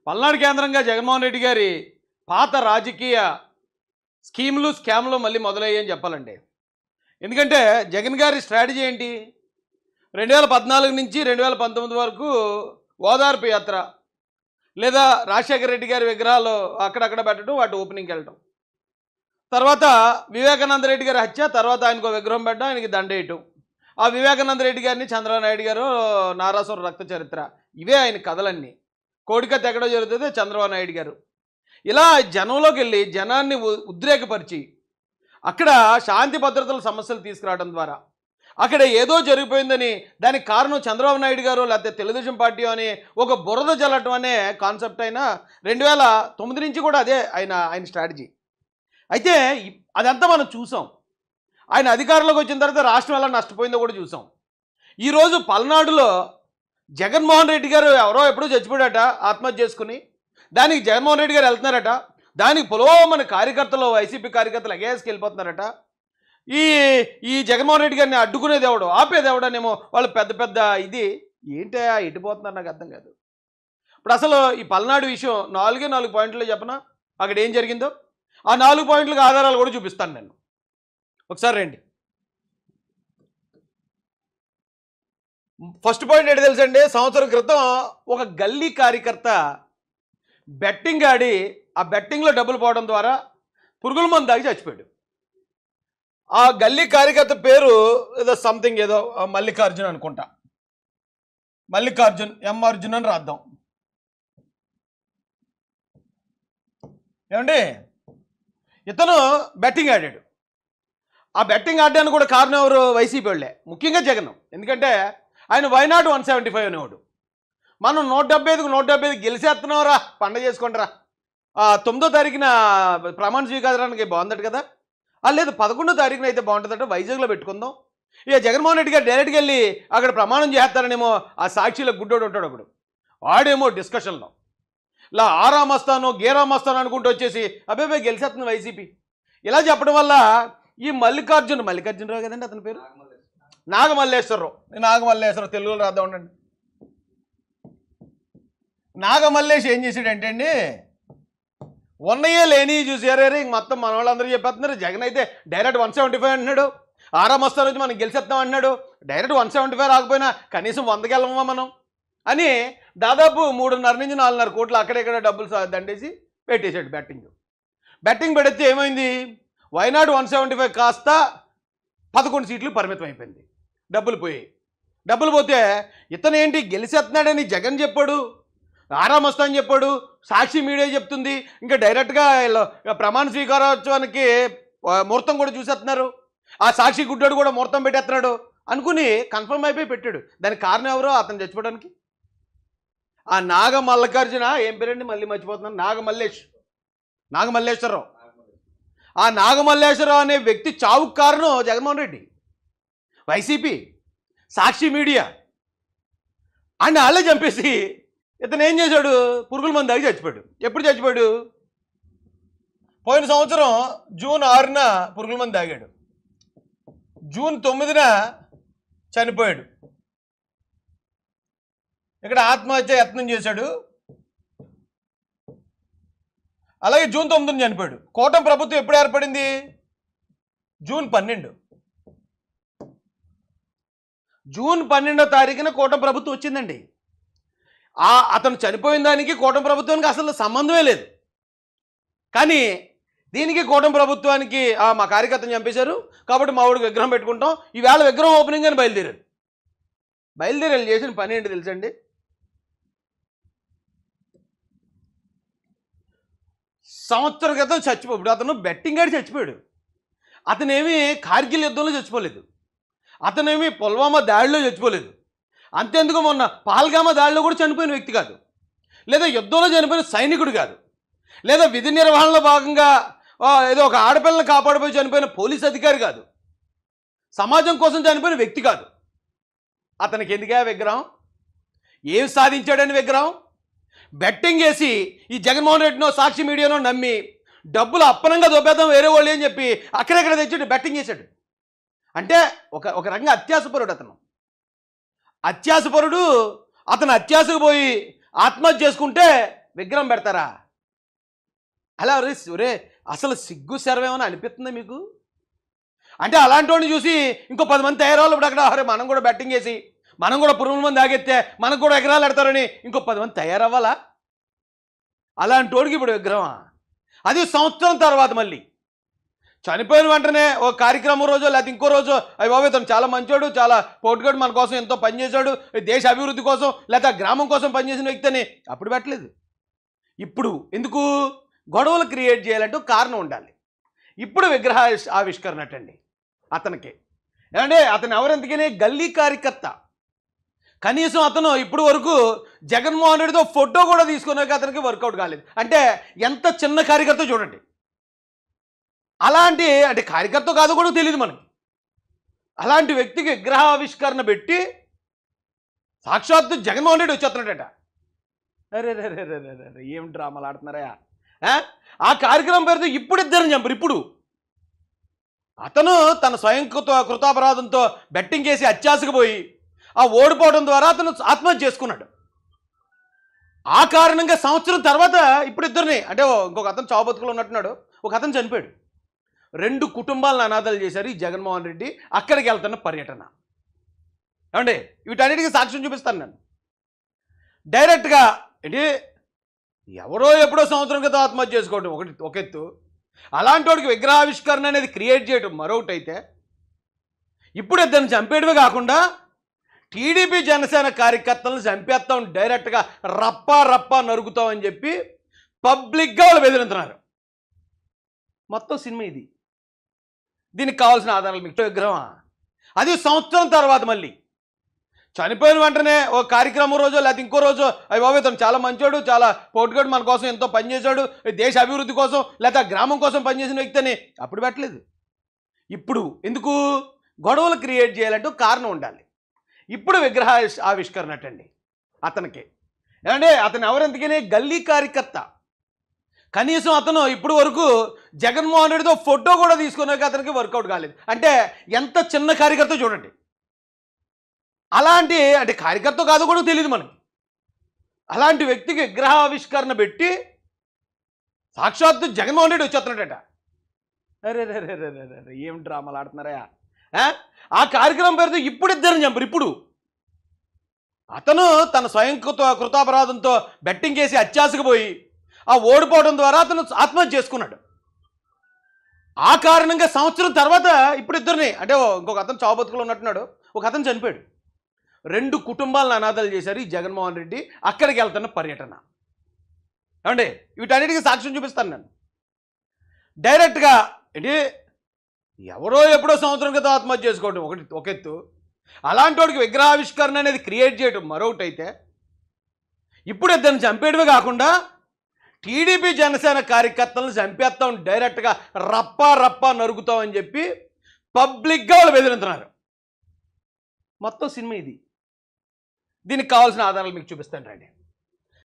పల్నాడు కేంద్రంగా జగన్మోహన్ రెడ్డి గారి పాత రాజకీయ స్కీములు స్కామ్లు మళ్ళీ మొదలయ్యాయని చెప్పాలండి. ఎందుకంటే జగన్ గారి స్ట్రాటజీ ఏంటి? 2014 నుంచి 2019 వరకు ఓదార్పు యాత్ర, లేదా రాజశేఖర రెడ్డి గారి విగ్రహాలు అక్కడక్కడ పెట్టడం, వాటి ఓపెనింగ్కి వెళ్ళడం, తర్వాత వివేకానంద రెడ్డి గారి హత్య, తర్వాత ఆయనకు విగ్రహం పెట్టడం, ఆయనకి దండేయటం, ఆ వివేకానంద రెడ్డి గారిని చంద్రబాబు నాయుడు గారు నారాసుర రక్త చరిత్ర, ఇవే ఆయన కథలన్నీ. కోడికత్తి ఎక్కడో జరుగుతుంది, చంద్రబాబు నాయుడు గారు ఇలా జనంలోకి వెళ్ళి జనాన్ని ఉద్రేకపరిచి అక్కడ శాంతి భద్రతల సమస్యలు తీసుకురావడం ద్వారా అక్కడ ఏదో జరిగిపోయిందని, దానికి కారణం చంద్రబాబు నాయుడు గారు లేకపోతే తెలుగుదేశం పార్టీ అని ఒక బురద జల్లటం అనే కాన్సెప్ట్ అయినా 2009 నుంచి కూడా అదే ఆయన స్ట్రాటజీ. అయితే అదంతా మనం చూసాం. ఆయన అధికారంలోకి వచ్చిన తర్వాత రాష్ట్రం ఎలా నష్టపోయిందో కూడా చూసాం. ఈరోజు పల్నాడులో జగన్మోహన్ రెడ్డి గారు ఎవరో ఎప్పుడూ చచ్చిపోయాడట ఆత్మహత్య చేసుకుని, దానికి జగన్మోహన్ రెడ్డి గారు వెళ్తున్నారట, దానికి పొలోమని కార్యకర్తలు వైసీపీ కార్యకర్తలు ఎగేసుకు వెళ్ళిపోతున్నారట. ఈ జగన్మోహన్ రెడ్డి గారిని అడ్డుకునేది ఎవడు, ఆపేది ఎవడనేమో వాళ్ళు పెద్ద పెద్ద ఇది ఏంటో ఎట్టిపోతున్నారు నాకు అర్థం కాదు. ఇప్పుడు అసలు ఈ పల్నాడు విషయం 4 పాయింట్లు చెప్పనా అక్కడ ఏం జరిగిందో? ఆ 4 పాయింట్లకు ఆధారాలు కూడా చూపిస్తాను నేను. ఒకసారి రండి. ఫస్ట్ పాయింట్ ఏంటి తెలుసండి? సంవత్సరం క్రితం ఒక గల్లీ కార్యకర్త బెట్టింగ్ ఆడి ఆ బెట్టింగ్లో డబ్బులు పోవడం ద్వారా పురుగుల మందు తాగి చచ్చిపోయాడు. ఆ గల్లీ కార్యకర్త పేరు ఏదో సంథింగ్ ఏదో మల్లికార్జున్ అనుకుంటా, మల్లికార్జున్ ఎం అర్జున్ అని రాద్దాం. ఏమండి, ఇతను బెట్టింగ్ ఆడాడు. ఆ బెట్టింగ్ ఆడడానికి కూడా కారణం ఎవరు? వైసీపీ వాళ్ళే, ముఖ్యంగా జగన్. ఎందుకంటే ఆయన వైనాడు 175 అనేవాడు. మనం 175కి 175 గెలిచేస్తున్నావురా, పండగ చేసుకుంటారా, 9వ తారీఖున ప్రమాణ స్వీకారానికి బాగుందట కదా, లేదు 11వ తారీఖున అయితే బాగుంటుందట, వైజాగ్లో పెట్టుకుందాం. ఇక జగన్మోహన్ రెడ్డి గారు డైరెక్ట్గా వెళ్ళి అక్కడ ప్రమాణం చేస్తారనేమో ఆ సాక్షిలో గుడ్డోడు ఉంటాడు ఒకడు, వాడేమో డిస్కషన్లో ఇలా ఆరామస్తాను గేరామస్తాను అనుకుంటూ వచ్చేసి అబ్బాయి గెలిచేస్తుంది వైసీపీ. ఇలా చెప్పడం వల్ల ఈ మల్లికార్జునరావు కదండి అతని పేరు, నాగమల్లేశ్వరరావు తెలుగులో రాద్దాం ఉండండి. నాగమల్లేష్ ఏం చేసాడంటే అండి, ఉన్నయే లేని చూసారే ఇంక మొత్తం మన వాళ్ళందరూ చెప్పేస్తున్నారు. జగన్ అయితే డైరెక్ట్ 175 అంటున్నాడు, ఆరామస్తాను వచ్చి మనం గెలిచేస్తాం అంటున్నాడు. డైరెక్ట్ 175 రాకపోయినా కనీసం 100కి వెళ్ళమా మనం అని దాదాపు 3.5 నుంచి 4.5 కోట్లు అక్కడెక్కడ డబ్బులు దండేసి పెట్టేశాడు బెట్టింగ్ పెడితే ఏమైంది? వైనాడు 175 కాస్త 11 సీట్లు పరిమితం అయిపోయింది. డబ్బులు పోతే ఇతను ఏంటి గెలిచేస్తున్నాడని జగన్ చెప్పాడు, ఆరామస్తా అని చెప్పాడు, సాక్షి మీడియా చెప్తుంది, ఇంకా డైరెక్ట్గా ప్రమాణ స్వీకారోత్సవానికి ముహూర్తం కూడా చూసేస్తున్నారు, ఆ సాక్షి గుడ్డాడు కూడా ముహూర్తం పెట్టేస్తున్నాడు అనుకుని కన్ఫర్మ్ అయిపోయి పెట్టాడు. దానికి కారణం ఎవరో అతను చచ్చిపోవడానికి ఆ నాగమల్లికార్జున ఏం పేరండి మళ్ళీ మర్చిపోతున్నాను, నాగమల్లేశ్వరరావు. ఆ నాగమల్లేశ్వరరావు అనే వ్యక్తి చావుకు కారణం జగన్మోహన్ రెడ్డి, వైసీపీ, సాక్షి మీడియా అని వాళ్ళే చంపేసి ఇతను ఏం చేశాడు? పురుగుల మందు తాగి చచ్చిపోయాడు. ఎప్పుడు చచ్చిపోయాడు? పోయిన సంవత్సరం జూన్ 6న పురుగుల మందు తాగాడు, జూన్ 9న చనిపోయాడు. ఇక్కడ ఆత్మహత్య యత్నం చేశాడు. అలాగే జూన్ 9న చనిపోయాడు. కూటమి ప్రభుత్వం ఎప్పుడు ఏర్పడింది? జూన్ 12వ తారీఖున కూటమి ప్రభుత్వం వచ్చిందండి. అతను చనిపోయిన దానికి కూటమి ప్రభుత్వానికి అసలు సంబంధమే లేదు. కానీ దీనికి కూటమి ప్రభుత్వానికి మా కార్యకర్తను చంపేశారు కాబట్టి మా వాడికి విగ్రహం పెట్టుకుంటాం, ఈవేళ విగ్రహం ఓపెనింగ్ అని బయలుదేరారు. చేసిన పని ఏంటి తెలుసండి? సంవత్సరం క్రితం చచ్చిపోయాడు అతను, బెట్టింగ్ ఆడి చచ్చిపోయాడు. అతనేమి కార్గిల్ యుద్ధంలో చచ్చిపోలేదు, అతనేమి పుల్వామా దాడిలో చచ్చిపోలేదు, అంతేందుకు మొన్న పహల్గామా దాడిలో కూడా చనిపోయిన వ్యక్తి కాదు, లేదా యుద్ధంలో చనిపోయిన సైనికుడు కాదు, లేదా విధి నిర్వహణలో భాగంగా ఏదో ఒక ఆడపిల్లని కాపాడిపోయి చనిపోయిన పోలీస్ అధికారి కాదు, సమాజం కోసం చనిపోయిన వ్యక్తి కాదు. అతనికి ఎందుకే విగ్రహం? ఏం సాధించాడని విగ్రహం? బెట్టింగ్ వేసి ఈ జగన్మోహన్ రెడ్డినో సాక్షి మీడియానో నమ్మి డబ్బులు అప్పనంగా దొబ్బేద్దాం వేరే వాళ్ళు అని చెప్పి అక్కడెక్కడ తెచ్చాడు, బెట్టింగ్ చేశాడు. అంటే ఒక రకంగా అత్యాసపరుడు అతను అత్యాసకు పోయి ఆత్మహత్య చేసుకుంటే విగ్రహం పెడతారా? అలా ఒరే అసలు సిగ్గు శరమేమని అనిపిస్తుందా మీకు? అంటే అలాంటి వాడిని చూసి ఇంకో 10 మంది తయారవ్వాలి. ఇప్పుడు అక్కడ అరే మనం కూడా బెట్టింగ్ వేసి మనం కూడా పురుగుల మంది ఆగెత్తే మనకు కూడా ఎకరాలు ఎడతారని ఇంకో 10 మంది తయారవ్వాలా? అలాంటి వాడికి ఇప్పుడు విగ్రహమా? అది సంవత్సరం తర్వాత మళ్ళీ చనిపోయిన వెంటనే ఓ కార్యక్రమం రోజు లేకపోతే ఇంకో రోజు అయ్యి బాబు ఇతను చాలా మంచోడు, చాలా పోటుగాడు, మన కోసం ఎంతో పనిచేశాడు, దేశ అభివృద్ధి కోసం లేకపోతే గ్రామం కోసం పనిచేసిన వ్యక్తి అని అప్పుడు పెట్టలేదు. ఇప్పుడు ఎందుకు? గొడవలు క్రియేట్ చేయాలంటూ కారణం ఉండాలి. ఇప్పుడు విగ్రహ ఆవిష్కరణ అటండి అతనికి. ఏమంటే అతను ఎవరెందుకని గల్లీ కార్యకర్త. కనీసం అతను ఇప్పుడు వరకు జగన్మోహన్ రెడ్డితో ఫోటో కూడా తీసుకున్నాక అతనికి వర్కౌట్ కాలేదు. అంటే ఎంత చిన్న కార్యకర్త చూడండి. అలాంటి అంటే కార్యకర్త కాదు కూడా తెలియదు మనకి. అలాంటి వ్యక్తికి విగ్రహ ఆవిష్కరణ పెట్టి సాక్షాత్తు జగన్మోహన్ రెడ్డి వచ్చేస్తున్నాడట. అరే రే రే రే రే ఏం డ్రామాలు ఆడుతున్నారా? ఆ కార్యక్రమం పేరుతో ఇప్పుడు ఇద్దరిని చంపరు. ఇప్పుడు అతను తన స్వయం కృతాపరాధంతో బెట్టింగ్ చేసి అత్యాశకు పోయి ఆ ఓడిపోవడం ద్వారా అతను ఆత్మహత్య చేసుకున్నాడు. ఆ కారణంగా సంవత్సరం తర్వాత ఇప్పుడు ఇద్దరిని అంటే ఇంకొక అతను చావు బతుకులు ఉన్నట్టున్నాడు, ఒక అతను చనిపోయాడు. 2 కుటుంబాలను అనాథాలు చేశారు ఈ జగన్మోహన్ రెడ్డి అక్కడికి వెళ్తున్న పర్యటన. ఏమండి వీటన్నిటికీ సాక్ష్యం చూపిస్తాను నేను డైరెక్ట్గా. ఏంటి ఎవరో ఎప్పుడో సంవత్సరం క్రితం ఆత్మహత్య చేసుకోవడం ఒక ఎత్తు, అలాంటి వాడికి విగ్రహావిష్కరణ అనేది క్రియేట్ చేయడం మరొకటి అయితే, ఇప్పుడు ఇద్దరిని చంపేయడమే కాకుండా టీడీపీ జనసేన కార్యకర్తలను చంపేస్తాం, డైరెక్ట్గా రప్పా రప్పా నరుకుతామని చెప్పి పబ్లిక్గా వాళ్ళు బెదిరింతున్నారు. మొత్తం సినిమా ఇది. దీనికి కావాల్సిన ఆధారాలు మీకు విగ్రహమా? అది సంవత్సరం తర్వాత మళ్ళీ చనిపోయిన వెంటనే ఓ కార్యక్రమం రోజు లేకపోతే ఇంకో రోజు అయ్యి బాబు ఇతను చాలా మంచోడు, చాలా పోటుగాడు, మన కోసం ఎంతో పనిచేశాడు, దేశ అభివృద్ధి కోసం లేకపోతే గ్రామం కోసం పనిచేసిన వ్యక్తి అని అప్పుడు పెట్టలేదు. ఇప్పుడు ఎందుకు? గొడవలు క్రియేట్ చేయాలంటూ కారణం ఉండాలి. ఇప్పుడు విగ్రహ ఆవిష్కరణ అటండి అతనికి. ఏమంటే అతను ఎవరెందుకని గల్లీ కార్యకర్త. కనీసం అతను ఇప్పుడు వరకు జగన్మోహన్ రెడ్డితో ఫోటో కూడా తీసుకున్నాక అతనికి వర్కౌట్ కాలేదు. అంటే ఎంత చిన్న కార్యకర్త చూడండి. అలాంటి అంటే కార్యకర్త కాదు కూడా తెలియదు మనకి. అలాంటి వ్యక్తికి విగ్రహ ఆవిష్కరణ పెట్టి సాక్షాత్తు జగన్మోహన్ రెడ్డి వచ్చేస్తున్నాడట. అరే రే రే రే రే ఏం డ్రామాలు ఆడుతున్నారా? ఆ కార్యక్రమం పేరుతో ఇప్పుడు ఇద్దరిని చంపరు. ఇప్పుడు అతను తన స్వయం కృతాపరాధంతో బెట్టింగ్ చేసి అత్యాశకు పోయి ఆ ఓడిపోవడం ద్వారా అతను ఆత్మహత్య చేసుకున్నాడు. ఆ కారణంగా సంవత్సరం తర్వాత ఇప్పుడు ఇద్దరిని అంటే ఇంకొక అతను చావు బతుకులు ఉన్నట్టున్నాడు, ఒక అతను చనిపోయాడు. 2 కుటుంబాలను అనాథాలు చేశారు ఈ జగన్మోహన్ రెడ్డి అక్కడికి వెళ్తున్న పర్యటన. ఏమండి వీటన్నిటికీ సాక్ష్యం చూపిస్తాను నేను డైరెక్ట్గా. ఏంటి ఎవరో ఎప్పుడో సంవత్సరం క్రితం ఆత్మహత్య చేసుకోవడం ఒక ఎత్తు, అలాంటి వాడికి విగ్రహావిష్కరణ అనేది క్రియేట్ చేయడం మరొకటి అయితే, ఇప్పుడు ఇద్దరిని చంపేయడమే కాకుండా టీడీపీ జనసేన కార్యకర్తలను చంపేస్తాం, డైరెక్ట్గా రప్పా రప్పా నరుకుతామని చెప్పి పబ్లిక్గా వాళ్ళు బెదిరింతున్నారు. మొత్తం సినిమా ఇది. దీనికి కావాల్సిన ఆధారాలు మీకు చూపిస్తాను రండి.